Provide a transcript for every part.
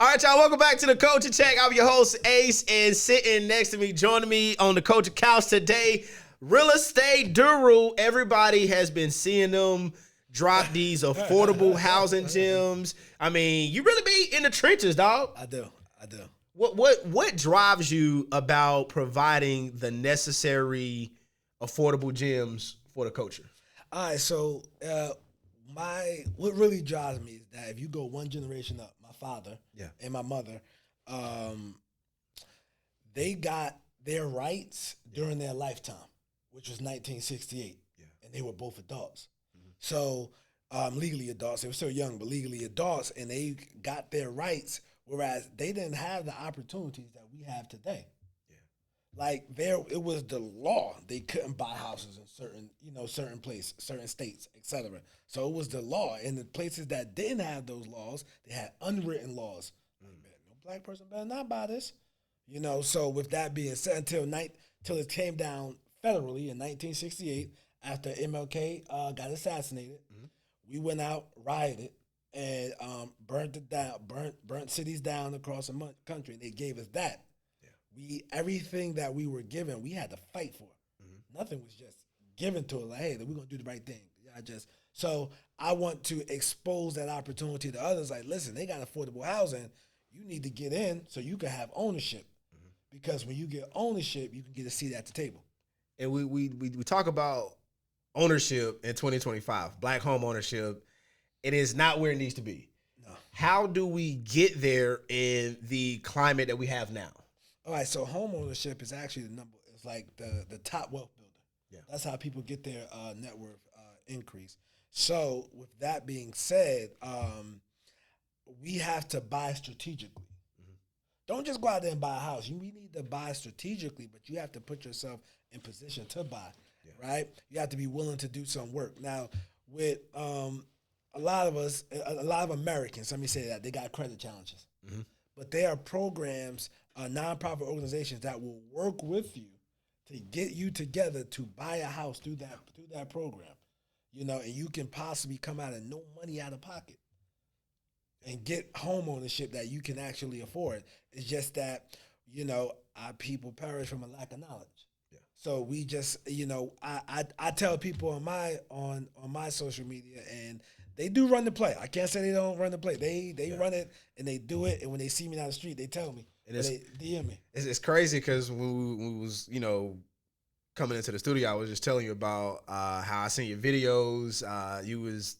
All right, y'all, welcome back to the Culture Check. I'm your host, Ace, and sitting next to me, joining me on the Culture Couch today, Realestatedoru. Everybody has been seeing them drop these affordable housing gems. I mean, you really be in the trenches, dog. I do. What drives you about providing the necessary affordable gems for the culture? All right, so what really drives me is that if you go one generation up, my father and my mother, they got their rights during their lifetime, which was 1968, and they were both adults. Mm-hmm. So legally adults, they were still young, but legally adults, and they got their rights, whereas they didn't have the opportunities that we have today. Like it was the law. They couldn't buy houses in certain places, certain states, etc. So it was the law. And the places that didn't have those laws, they had unwritten laws. Like, man, no black person better not buy this. So with that being said, until it came down federally in 1968, after MLK got assassinated, we went out, rioted, and burnt it down, burnt cities down across the country. And they gave us that. Everything that we were given, we had to fight for. Nothing was just given to us. Like, hey, we're gonna do the right thing. So I want to expose that opportunity to others. Like, listen, they got affordable housing. You need to get in so you can have ownership. Because when you get ownership, you can get a seat at the table. And we talk about ownership in 2025, black home ownership. It is not where it needs to be. No. How do we get there in the climate that we have now? All right, so home ownership is actually it's like the top wealth builder. Yeah. That's how people get their net worth increase. So with that being said, we have to buy strategically. Don't just go out there and buy a house. We need to buy strategically, but you have to put yourself in position to buy, right? You have to be willing to do some work. Now, with a lot of Americans, let me say that, they got credit challenges. But there are programs, nonprofit organizations that will work with you to get you together to buy a house through that program. And you can possibly come out of no money out of pocket and get home ownership that you can actually afford. It's just that, our people perish from a lack of knowledge. Yeah. So we just, I tell people on my social media, and they do run the play. I can't say they don't run the play. They run it, and they do it. And when they see me down the street, they tell me. They DM me. It's crazy because when we was, coming into the studio, I was just telling you about how I seen your videos. You was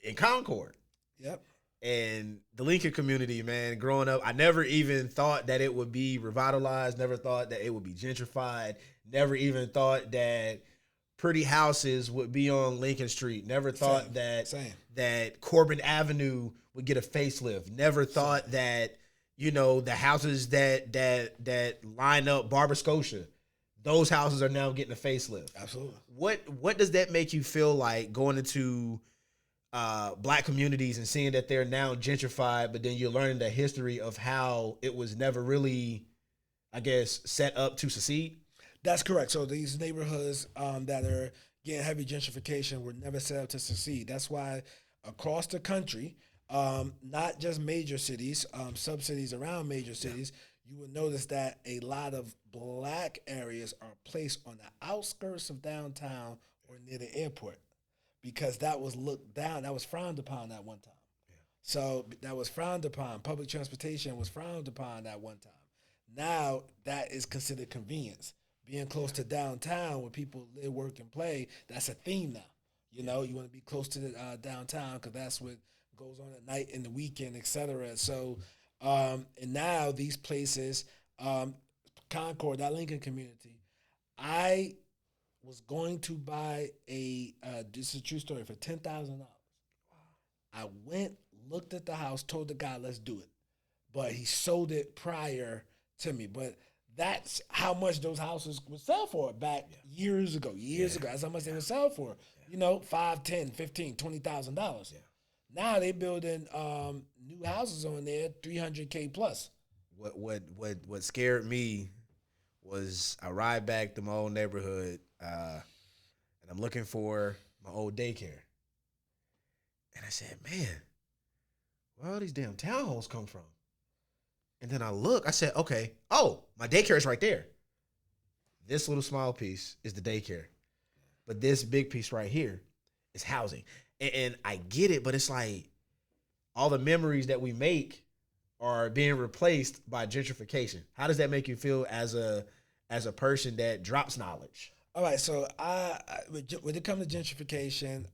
in Concord. Yep. And the Lincoln community, man, growing up, I never even thought that it would be revitalized, never thought that it would be gentrified, never even thought that pretty houses would be on Lincoln Street, never thought that Corbin Avenue would get a facelift, never thought that, the houses that line up Barber Scotia, those houses are now getting a facelift. Absolutely. What does that make you feel like going into black communities and seeing that they're now gentrified, but then you're learning the history of how it was never really, I guess, set up to succeed? That's correct. So these neighborhoods that are getting heavy gentrification were never set up to succeed. That's why across the country, not just major cities, sub-cities around major cities, you will notice that a lot of black areas are placed on the outskirts of downtown or near the airport, because that was looked down, that was frowned upon at one time. Yeah. So that was frowned upon. Public transportation was frowned upon at one time. Now that is considered convenience. Being close to downtown where people live, work, and play, that's a theme now. You want to be close to the downtown because that's what goes on at night and the weekend, etc. So, and now these places, Concord, that Lincoln community, I was going to buy this is a true story, for $10,000. I went, looked at the house, told the guy, let's do it. But he sold it prior to me. But that's how much those houses would sell for back years ago. That's how much they would sell for. $5, $10, $15, $20,000. Yeah. Now they building new houses on there, $300K plus. What scared me was I ride back to my old neighborhood, and I'm looking for my old daycare. And I said, man, where all these damn townhomes come from? And then I look, I said, okay, oh, my daycare is right there. This little small piece is the daycare. But this big piece right here is housing. And I get it, but it's like all the memories that we make are being replaced by gentrification. How does that make you feel as a person that drops knowledge? All right, so when it comes to gentrification,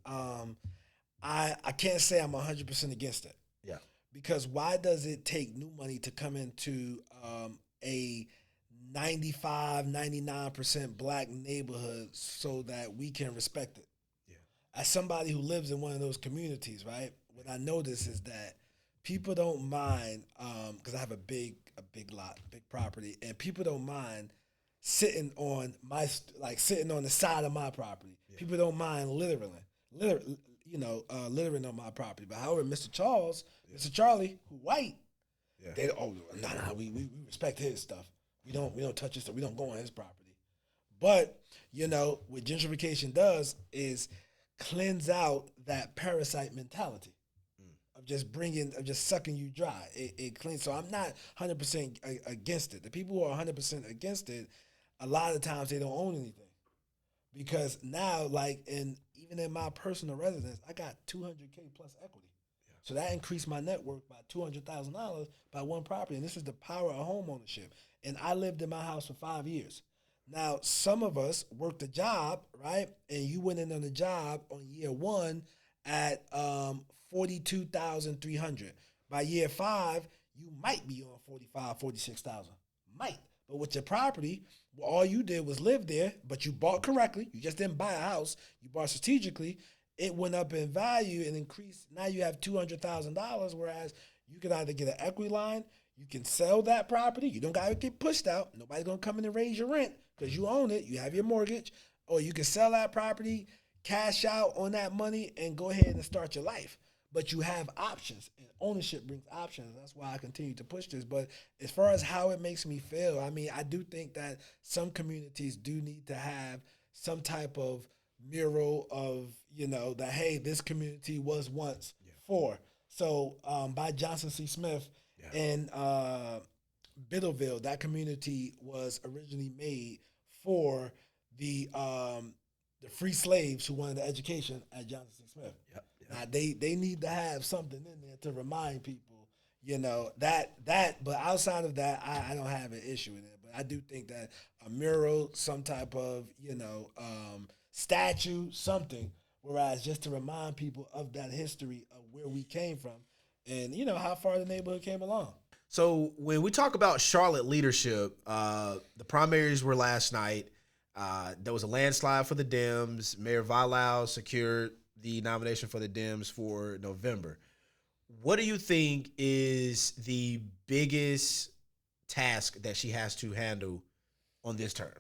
I can't say I'm 100% against it, Yeah. because why does it take new money to come into a 95, 99% black neighborhood so that we can respect it? Yeah. As somebody who lives in one of those communities, right? What I notice is that people don't mind, because I have a big lot, big property, and people don't mind sitting on sitting on the side of my property. Yeah. People don't mind littering on my property. But however, Mr. Charlie, who white, Yeah. they we respect his stuff. We don't touch his stuff. We don't go on his property. But what gentrification does is cleanse out that parasite mentality of just sucking you dry. It cleans. So I'm not 100% against it. The people who are 100% against it, a lot of times they don't own anything, because now, even in my personal residence, I got 200K plus equity. Yeah. So that increased my net worth by $200,000 by one property, and this is the power of home ownership. And I lived in my house for 5 years. Now, some of us worked a job, right? And you went in on the job on year one at 42,300. By year five, you might be on 45, 46,000. Might. But with your property, all you did was live there, but you bought correctly. You just didn't buy a house. You bought strategically. It went up in value and increased. Now you have $200,000, whereas you could either get an equity line, you can sell that property. You don't got to get pushed out. Nobody's going to come in and raise your rent because you own it. You have your mortgage. Or you can sell that property, cash out on that money, and go ahead and start your life. But you have options, and ownership brings options. That's why I continue to push this. But as far as how it makes me feel, I mean, I do think that some communities do need to have some type of mural of, that, hey, this community was once for. So by Johnson C. Smith in Biddleville, that community was originally made for the free slaves who wanted the education at Johnson C. Smith. Yep. Now they need to have something in there to remind people, that. But outside of that, I don't have an issue with it. But I do think that a mural, some type of statue, something. Whereas just to remind people of that history of where we came from, and how far the neighborhood came along. So when we talk about Charlotte leadership, the primaries were last night. There was a landslide for the Dems. Mayor Vi Lyles secured the nomination for the Dems for November. What do you think is the biggest task that she has to handle on this term?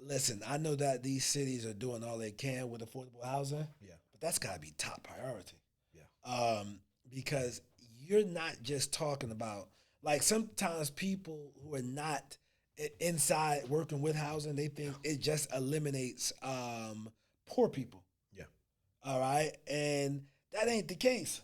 Listen, I know that these cities are doing all they can with affordable housing. Yeah. But that's got to be top priority. Yeah. Because you're not just talking about, sometimes people who are not inside working with housing, they think it just eliminates poor people. Yeah. All right. And that ain't the case.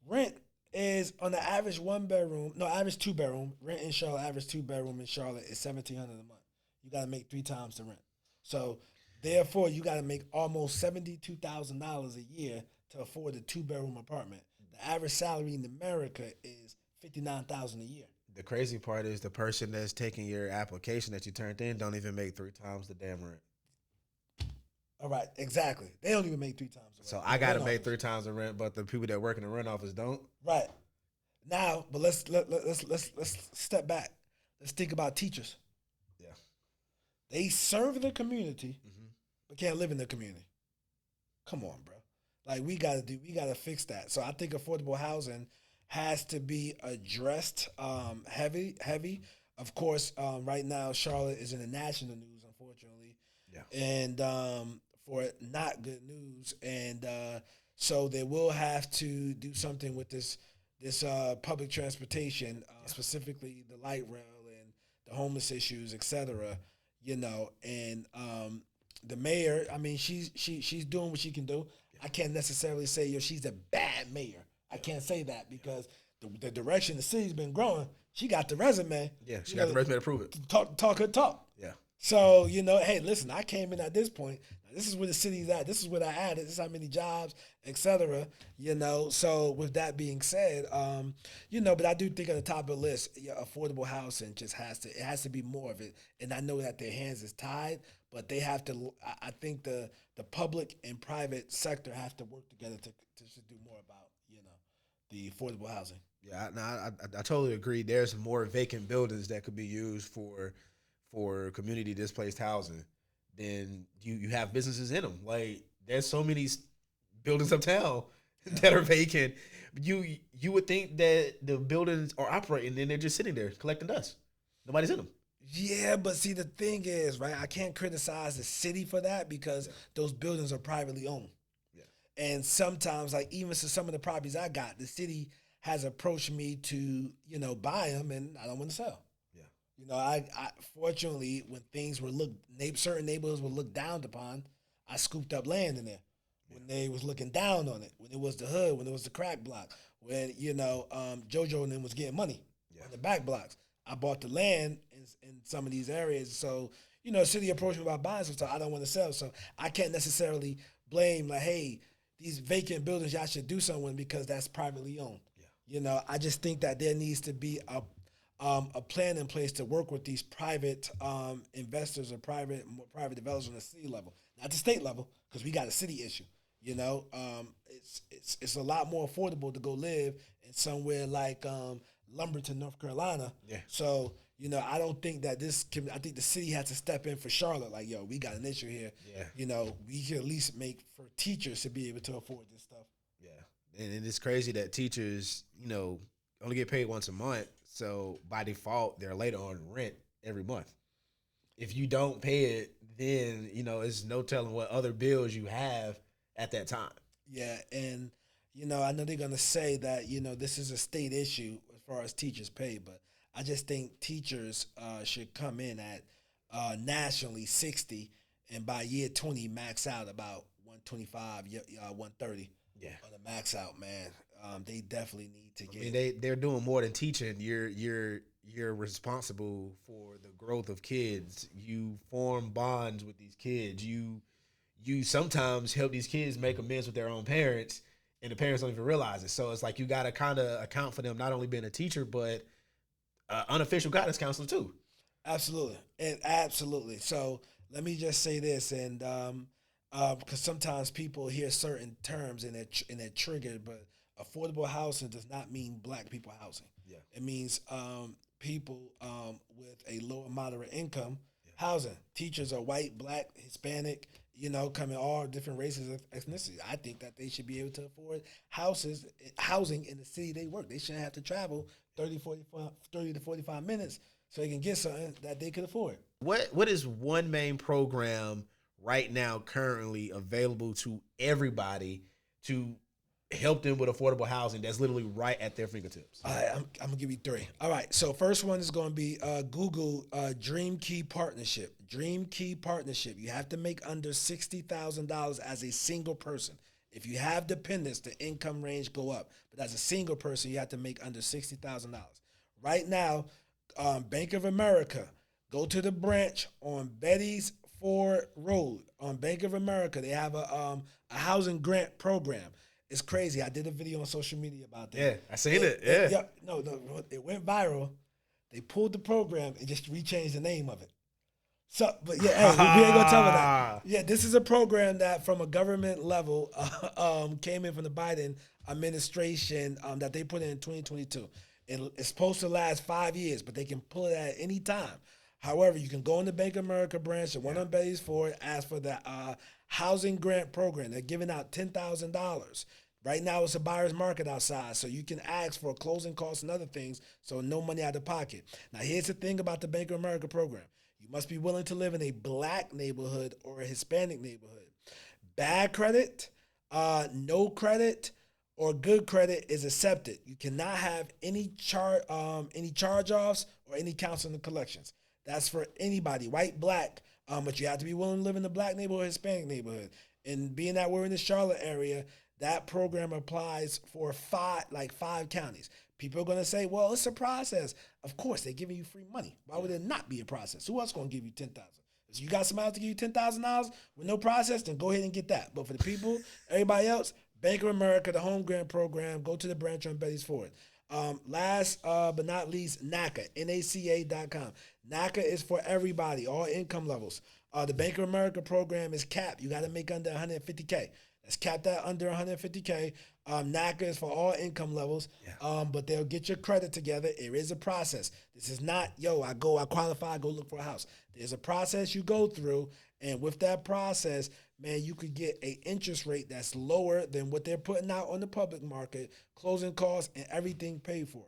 Rent is on the average average 2-bedroom. Rent in Charlotte, average 2-bedroom in Charlotte is $1,700 a month. You got to make 3 times the rent. So therefore, you got to make almost $72,000 a year to afford a 2-bedroom apartment. The average salary in America is $59,000 a year. The crazy part is the person that's taking your application that you turned in don't even make 3 times the damn rent. All right, exactly. They don't even make 3 times the rent. So I got to make 3 times the rent, but the people that work in the rent office don't. Right. Now, but let's step back. Let's think about teachers. Yeah. They serve the community, but can't live in the community. Come on, bro. We gotta fix that. So I think affordable housing has to be addressed heavy. Of course, right now Charlotte is in the national news, unfortunately. Yeah. And for not good news. And so they will have to do something with this public transportation, specifically the light rail and the homeless issues, et cetera. And the mayor, I mean, she's doing what she can do. I can't necessarily say she's a bad mayor. I can't say that because the direction the city's been growing, she got the resume. Yeah, she got the resume to prove it. Talk her talk. Yeah. So, hey, listen, I came in at this point. This is where the city's at. This is what I added. This is how many jobs, etc. So with that being said, but I do think at the top of the list, affordable housing just has to be more of it. And I know that their hands is tied, but they have to. I think the public and private sector have to work together to do more about the affordable housing. Yeah, I totally agree. There's more vacant buildings that could be used for community displaced housing than you have businesses in them. Like, there's so many buildings uptown that are vacant. You would think that the buildings are operating and they're just sitting there collecting dust. Nobody's in them. Yeah, but see, the thing is, right, I can't criticize the city for that because those buildings are privately owned. Yeah. And sometimes, like, even to some of the properties I got, the city has approached me to, buy them, and I don't want to sell. I fortunately, when things were certain neighborhoods were looked down upon, I scooped up land in there. When they was looking down on it, when it was the hood, when it was the crack block, when JoJo and them was getting money on the back blocks, I bought the land in some of these areas. So the city approached me about buying some stuff. I don't want to sell, so I can't necessarily blame like, hey, these vacant buildings, y'all should do something because that's privately owned. Yeah. I just think that there needs to be a plan in place to work with these private investors or private developers on the city level, not the state level, because we got a city issue. It's a lot more affordable to go live in somewhere like Lumberton, North Carolina. Yeah. So I don't think that I think the city has to step in for Charlotte. Like, yo, we got an issue here. Yeah. We can at least make for teachers to be able to afford this stuff. Yeah, and it's crazy that teachers, only get paid once a month. So by default, they're later on rent every month. If you don't pay it, then, it's no telling what other bills you have at that time. Yeah, and, I know they're going to say that, this is a state issue as far as teachers pay, but I just think teachers should come in at nationally 60, and by year 20 max out about 125, 130. Yeah, on the max out, man. They definitely need to get. I mean, they're doing more than teaching. You're responsible for the growth of kids. You form bonds with these kids. You sometimes help these kids make amends with their own parents, and the parents don't even realize it. So it's like you got to kind of account for them not only being a teacher, but unofficial guidance counselor too. Absolutely. So let me just say this, and because sometimes people hear certain terms and they're triggered, but affordable housing does not mean black people housing. Yeah. It means people with a lower moderate income housing. Teachers are white, black, Hispanic, coming all different races of ethnicity. I think that they should be able to afford housing in the city they work. They shouldn't have to travel 30 to 45 minutes so they can get something that they could afford. What is one main program right now currently available to everybody to help them with affordable housing that's literally right at their fingertips? All right, I'm going to give you three. All right, so first one is going to be Google Dream Key Partnership. Dream Key Partnership. You have to make under $60,000 as a single person. If you have dependents, the income range go up. But as a single person, you have to make under $60,000. Right now, Bank of America, go to the branch on Betty's Ford Road on Bank of America. They have a housing grant program. It's crazy. I did a video on social media about that. Yeah, I seen it. Yeah. No, it went viral. They pulled the program and just rechanged the name of it. So, but yeah, hey, we ain't gonna tell her that. Yeah, this is a program that from a government level came in from the Biden administration that they put in 2022. It's supposed to last 5 years, but they can pull it at any time. However, you can go in the Bank of America branch, the one on Betty's Ford, ask for the housing grant program. They're giving out $10,000. Right now, it's a buyer's market outside, so you can ask for closing costs and other things, so no money out of pocket. Now, here's the thing about the Bank of America program. You must be willing to live in a black neighborhood or a Hispanic neighborhood. Bad credit, no credit, or good credit is accepted. You cannot have any charge-offs or any counseling and collections. That's for anybody, white, black, but you have to be willing to live in the black neighborhood or Hispanic neighborhood. And being that we're in the Charlotte area, That program applies for five counties. People are going to say, well, it's a process. Of course, they're giving you free money. Why would it not be a process? Who else going to give you $10,000? If you got somebody else to give you $10,000 with no process, then go ahead and get that. But for the people, everybody else, Bank of America, the Home Grant Program, go to the branch on Betty's Ford. Last but not least, NACA, NACA.com. NACA is for everybody, all income levels. The Bank of America program is capped. You got to make under 150K. That's capped at under 150K. NACA is for all income levels, but they'll get your credit together. It is a process. This is not, I qualify, I go look for a house. There's a process you go through, and with that process, man, you could get an interest rate that's lower than what they're putting out on the public market, closing costs, and everything paid for.